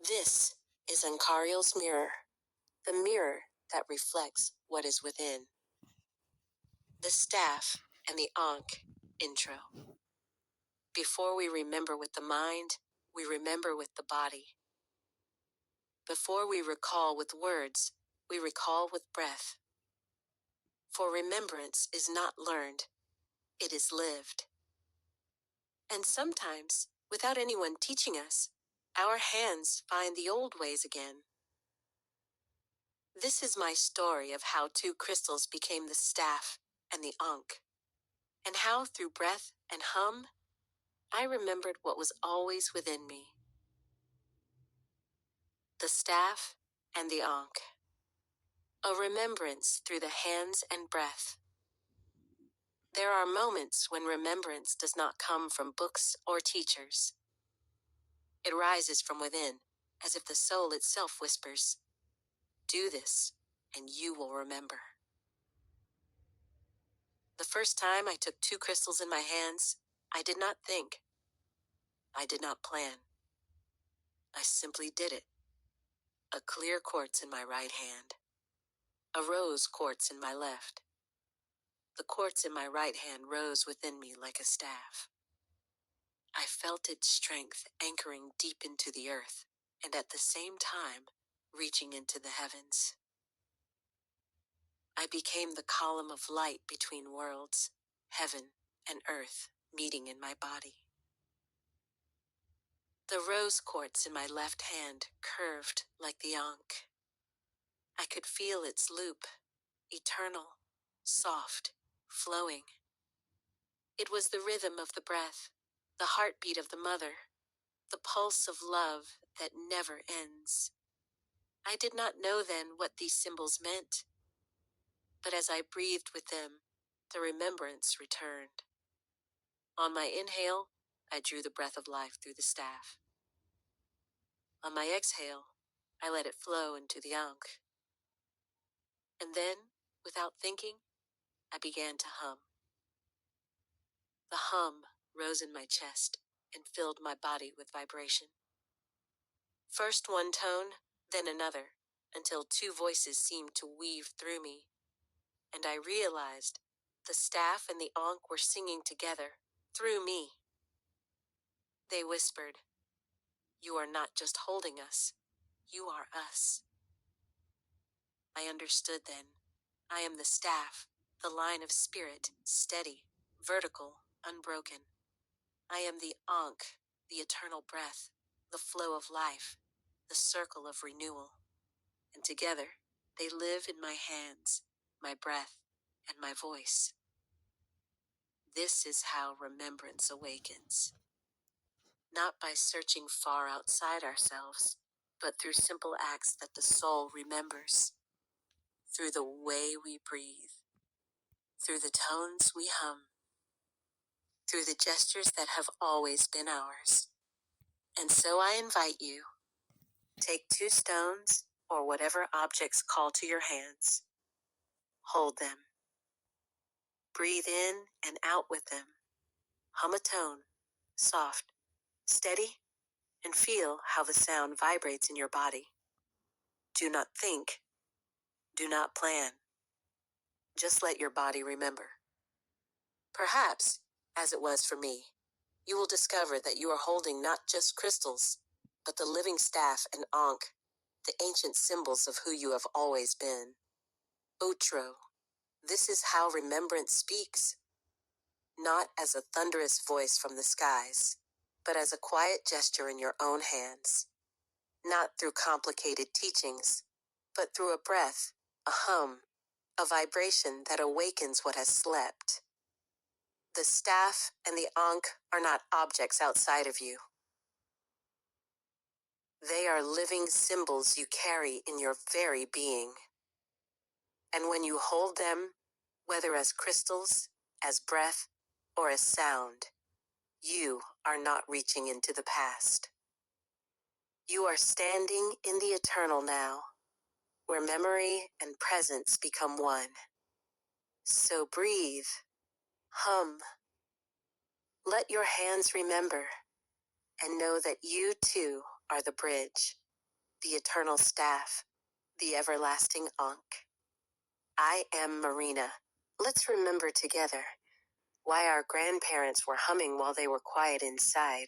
This is Ankariel's mirror, the mirror that reflects what is within. The staff and the Ankh intro. Before we remember with the mind, we remember with the body. Before we recall with words, we recall with breath. For remembrance is not learned, it is lived. And sometimes, without anyone teaching us, our hands find the old ways again. This is my story of how two crystals became the staff and the Ankh, and how through breath and hum, I remembered what was always within me. The staff and the Ankh. A remembrance through the hands and breath. There are moments when remembrance does not come from books or teachers. It rises from within, as if the soul itself whispers, "Do this, and you will remember." The first time I took two crystals in my hands, I did not think. I did not plan. I simply did it. A clear quartz in my right hand. A rose quartz in my left. The quartz in my right hand rose within me like a staff. I felt its strength anchoring deep into the earth, and at the same time, reaching into the heavens. I became the column of light between worlds, heaven and earth meeting in my body. The rose quartz in my left hand curved like the Ankh. I could feel its loop, eternal, soft, flowing. It was the rhythm of the breath, the heartbeat of the mother, the pulse of love that never ends. I did not know then what these symbols meant, but as I breathed with them, the remembrance returned. On my inhale, I drew the breath of life through the staff. On my exhale, I let it flow into the Ankh. And then, without thinking, I began to hum. The hum rose in my chest and filled my body with vibration. First one tone, then another, until two voices seemed to weave through me, and I realized the staff and the Ankh were singing together, through me. They whispered, "You are not just holding us, you are us." I understood then. I am the staff, the line of spirit, steady, vertical, unbroken. I am the Ankh, the eternal breath, the flow of life, the circle of renewal. And together, they live in my hands, my breath, and my voice. This is how remembrance awakens. Not by searching far outside ourselves, but through simple acts that the soul remembers. Through the way we breathe. Through the tones we hum. Through the gestures that have always been ours. And so I invite you, take two stones or whatever objects call to your hands. Hold them. Breathe in and out with them. Hum a tone, soft, steady, and feel how the sound vibrates in your body. Do not think. Do not plan. Just let your body remember. Perhaps, as it was for me, you will discover that you are holding not just crystals, but the living staff and Ankh, the ancient symbols of who you have always been. Outro. This is how remembrance speaks. Not as a thunderous voice from the skies, but as a quiet gesture in your own hands. Not through complicated teachings, but through a breath, a hum, a vibration that awakens what has slept. The staff and the Ankh are not objects outside of you. They are living symbols you carry in your very being. And when you hold them, whether as crystals, as breath, or as sound, you are not reaching into the past. You are standing in the eternal now, where memory and presence become one. So breathe, hum. Let your hands remember, and know that you too are the bridge. the eternal staff, the everlasting Ankh. I am Marina. Let's remember together why our grandparents were humming while they were quiet inside.